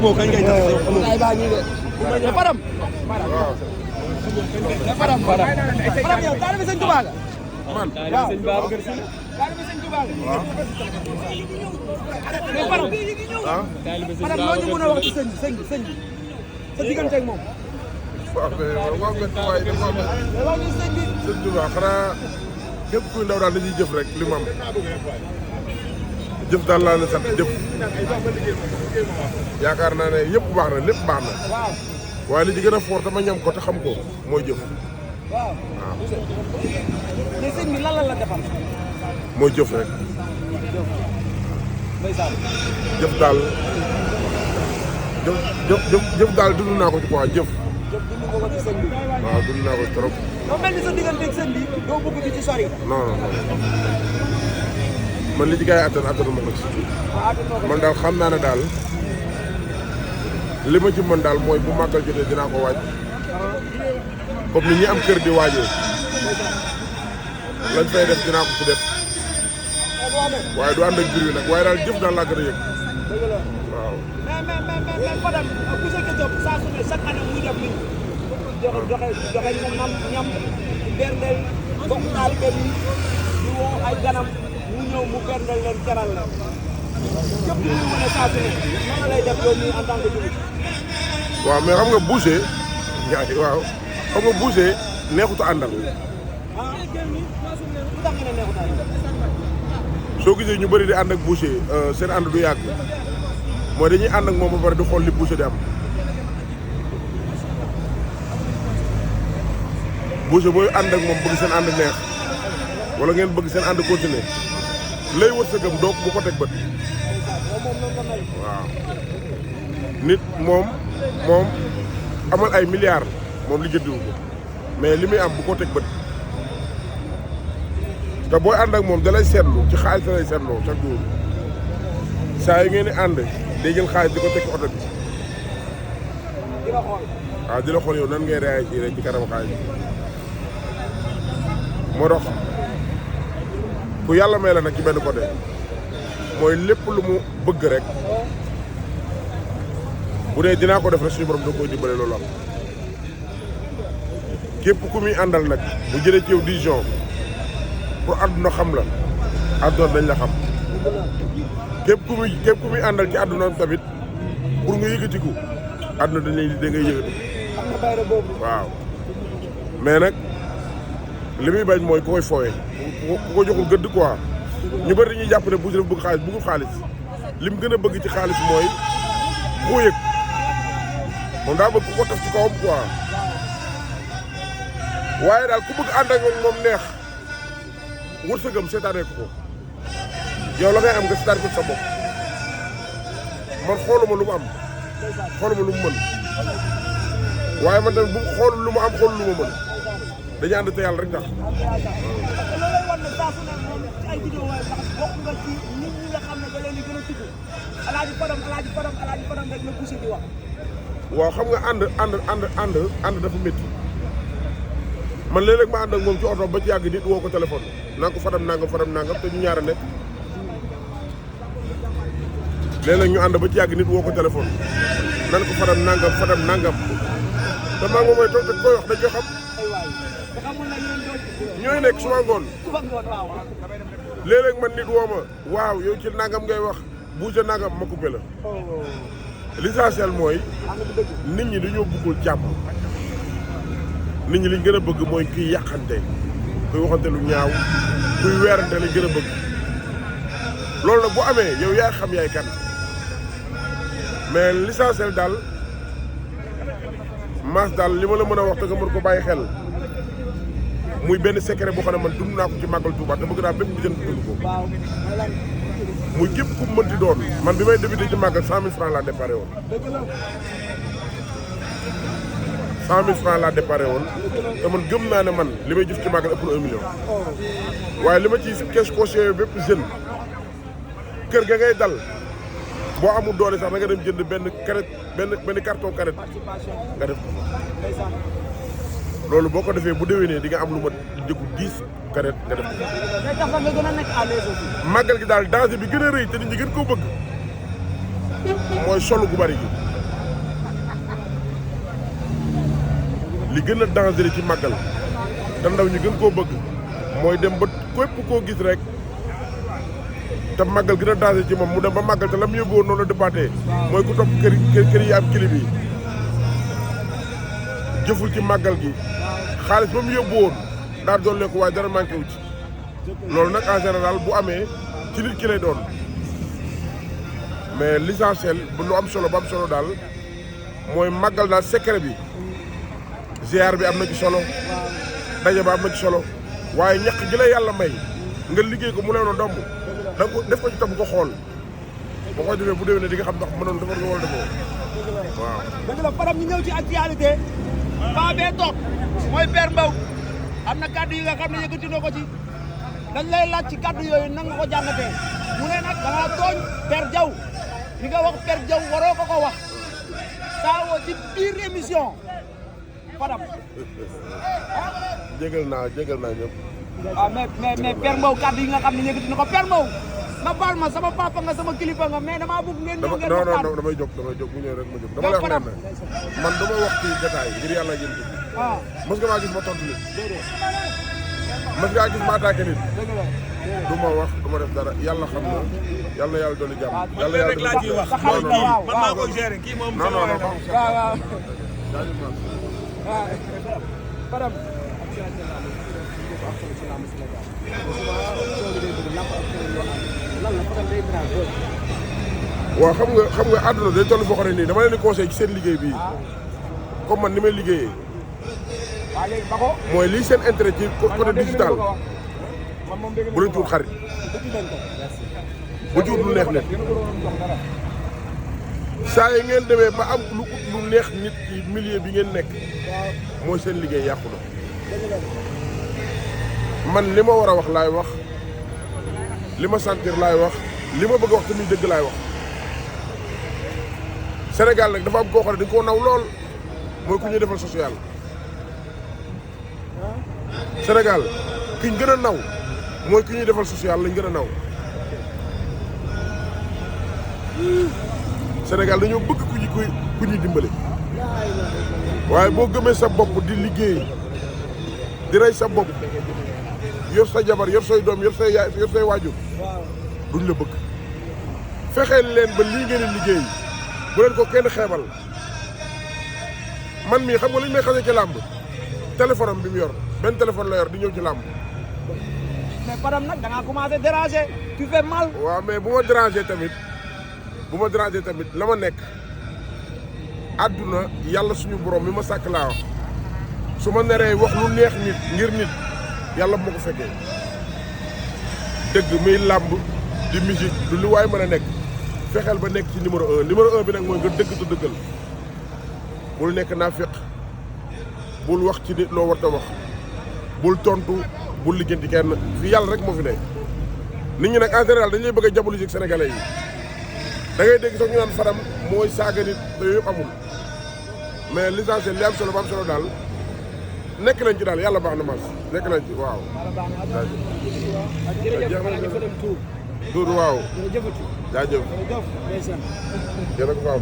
xamoo kañ ngay tax yow xamoo. ay baa ñu de. Fadam. Fadam yow taalibe Sëñ Tuubaa nga. man waaw taalibe Sëñ Tuubaa nga. waaw. mais Fadam. ah. Fadam loo ñu mën a wax ci sëñ bi sa diggante ak moom. waaw mais wax nga waaye dafa am. wax ñu sëñ bi. Sëñ Tuubaa xanaa képp kuy ndaw daal dañuy jëf rek li mu am jëf daal laa ne sant jëf yaakaar naa ne yëpp baax na lépp baax na waaw. waaye li ci gën a fort dama ñam ko te xam ko mooy jëf waaw. waaw mais sëñ bi lan la defal. mooy jëf rek ndeysaan. jëf daal jëf daal dund naa ko ci quoi jëf jëf dund nga ko ci sëñ bi. waaw dund naa ko ci trop doo mel ni sa digganteeg sëñ bi doo bëgg di ci sori. non non man li ci gars yi attanu ma ko ci man daal xam naa ne daal li ma ci mën daal mooy bu màggal jotee dinaa ko waaj comme ni ñi am kër di waajee lañ fay def dinaa ko ci def waaye du ànd ak biir wi nag waaye daal jëf daal laa gën a yëg waaw. mais Fadam bu fekkee jóg saa su ne chaque année muy def nii joxe ñam berndeel bokk taalibe bi ñu woo ay ganam mu ñëw mu berndeel leen teral leen képp ku ñu mën a saa su ne nan lay def yow nii en tant que jullit. waaw mais xam nga boucher waaw xam nga boucher neexut a àndal lu tax nga ne neexut a àndal. soo gisee ñu bëri di ànd ak boucher seen ànd du yàgg mooy dañuy ànd ak moom ba pare di xool li boucher di am boucher booy ànd ak moom bëgg seen ànd neex wala ngeen bëgg seen ànd continuer lay wërsëgam doog bu ko teg bët waaw nit moom amal ay milliards moom li jëndiwu ko mais li muy am bu ko teg bët te booy ànd ak moom da lay seetlu ci xaalis da lay seetloo chaque jour saa yu ngeen di ànd day jël xaalis di ko teg ci oto bi waaw di la xool yow nan ngay réagir rek ci kanam xaalis moo tax ku yàlla may la nag ci benn côté mooy lépp lu mu bëgg rek bu dee dinaa ko def rek suñu borom da koy dimbale loolu am képp ku muy àndal nag bu jëlee ci yow décision pour àdduna xam la àdduna dañ la xam képp ku muy àndal ci àdduna tamit pour nga yëkkatiku àdduna dañ lay da ngay yëkkati waaw mais nag li muy bañ mooy ku koy fooye ku ko joxul gëdd quoi ñu bëri dañuy jàpp ne bu dafa bëgg xaalis bëggul xaalis li mu gën a bëgg ci xaalis mooy ku ko yëg moom daa bëgg ku ko taf ci kawam quoi waaye daal ku bëgg ànd ak moom neex wërsëgam seetaanee ko yow la ngay am nga seetaan ko sa bopp man xooluma lu mu am xooluma lu mu mën waaye man tamit bu xoolul lu mu am xoolul lu mu mën dañuy ànd te yàlla rek tax. loolay wan ne saa su ne moom ci ay vidéo waaye sax bokk nga ci nit ñi nga xam ne da leen di gën a tudd alaaji Fadam rek la poussé di wax. waaw xam nga ànd dafa métti man léeg-léeg ma ànd ak moom ci oto ba ci yàgg nit woo ko téléphone naa ko Fadam nangam te ñu ñaar a nekk léeg-léeg ñu ànd ba ci yàgg nit woo ko téléphone nan ko Fadam nangam te maa ngi mooy toog dañ koy wax dañ koy xam. ñooy nekk suba ngoon léeg-léeg man nit woo ma waaw yow ci nangam ngay wax buuse nangam ma coupé la l'essentiel mooy nit ñi dañoo bëggul jàmm nit ñi liñ gën a bëgg mooy kuy yàqante kuy waxante lu ñaaw kuy weerante lañ gën a bëgg loolu nag bu amee yow yaay xam yaay kan mais l'essentiel daal maas daal li ma la mën a wax te nga mën ko bàyyi xel muy benn secret boo xam ne man dund naa ko ci màggal Touba te bëgg naa bépp jën dund ko muy képp ku mënti doon man bi may débuté ci màggal 100 000 francs laa déparé woon 100 000 francs laa déparé woon te man gëm naa ne man li may jëf ci màggal ëpp na 1 million waaye li ma ci cash conseillé bépp jeune kër ga ngay dal boo amul doole sax da nga dem jënd benn carton canette nga def ko loolu boo ko defee bu déwénee di nga am lu ma jëgu 10 canette nga def ko. day tax nga gën a nekk à l'aise aussi. màggal gi daal danger bi gën a rëy te nit ñi gën koo bëgg mooy solu gu bari gi li gën a dangereux ci màggal te ndaw ñi gën koo bëgg mooy dem ba képp koo gis rek te màggal gën a dangereux ci moom mu dem ba màggal te la mu yóbbu woon noonu la dëppaatee mooy ku topp kër yi am clip yi jëful ci màggal gi xaalis ba mu yóbbu woon daa doole ko waaye dara manqué wu ci loolu nag en général bu amee ci nit ki lay doon mais l'essentiel bu lu am solo ba am solo daal mooy màggal daal secret bi ziar bi am na ci solo daje ba am na ci solo waaye ñaq gi la yàlla may nga liggéey ko mu leen a domb da nga ko def ko ci tam ko xool boo ko defee bu déwénee di nga xam ndax mënoon defar nga wala defoo waaw. dëgg la Fadam ñu ñëw ci actualité Paa bee toog mooy Père Mbow am na kàddu yi nga xam ne yëkkati na ko ci dañ lay laaj ci kàddu yooyu nan nga ko jàngatee mu ne nag da ngaa tooñ Père Diaw li nga wax Père Diaw waroo ko wax saa woo ci biir émission Fadam. jégal naa ñëpp. waaw mais Père Mbow kàddu yi nga xam ne yëkkati na ko Père Mbow nga baal ma sama papa nga sama kilifa nga mais damaa bëgg ngeen ñëw ngeen waxtaan. non damay jóg bu ñëwee rek ma jóg dama lay wax ne man dama wax ci jotaay ngir yàlla jëm ci. waaw mës nga maa gis ma tontu nit. mës ngaa gis ma attaqué nit. du ma wax du ma def dara yàlla xam na yàlla dolli jàmm. yàlla rek laa ciy wax non non man maa ko gérer kii moom non non waaw Fadam waaw xam nga àdduna day toll foo xam ne nii dama leen di conseil ci seen liggéey bii comme man ni may liggéeyee mooy lii seen intérêt ci côté digital bu leen tuut xarit bu tuut lu neex nit saa yi ngeen demee ba am lu neex nit ci milieu bi ngeen nekk mooy seen liggéey yàqu na man li ma war a wax laay wax li ma sentir laay wax li ma bëgg a wax tamit dëgg laay wax Sénégal nag dafa am koo xam ne dañ koo naw lool mooy ku ñuy defal social Sénégal ki ñu gën a naw mooy ku ñuy defal social lañ gën a naw Sénégal dañoo bëgg ku ñuy dimbale waaye boo gëmee sa bopp di liggéey di rey sa bopp yor sa jabar yor say doom yor say yaay yor say waajur duñ la bëgg fexeel leen ba lii ngeen di liggéey bu leen ko kenn xeebal man mii xam nga li ñu may xasee ci làmb téléphone am bi mu yor benn téléphone la yor di ñëw ci làmb. mais Fadam nag da ngaa commencé déranger tu fais mal. waaw mais bu ma déranger tamit la ma nekk àdduna yàlla suñu borom mi ma sàkk laa wax su ma neree wax lu neex nit ngir nit yàlla bu ma ko fekkee dëgg muy làmb di musique du lu waay mën a nekk fexeel ba nekk ci numéro 1 bi nag mooy nga dëgg te dëggal bul nekk naafiq bul wax ci nit loo war a wax bul tontu bul liggéenti kenn fi yàlla rek moo fi ne nit ñi nag en général dañuy bëgg a diaboliser sénégalais yi da ngay dégg sax ñu naan Fadam mooy saaga nit te yooyu yëpp amul mais l'essentiel li am solo ba am solo daal nekk nañ ci daal yàlla baax na mas nekk nañ ci waaw. Doudou waaw. jaajëf. jërëjëf waaw.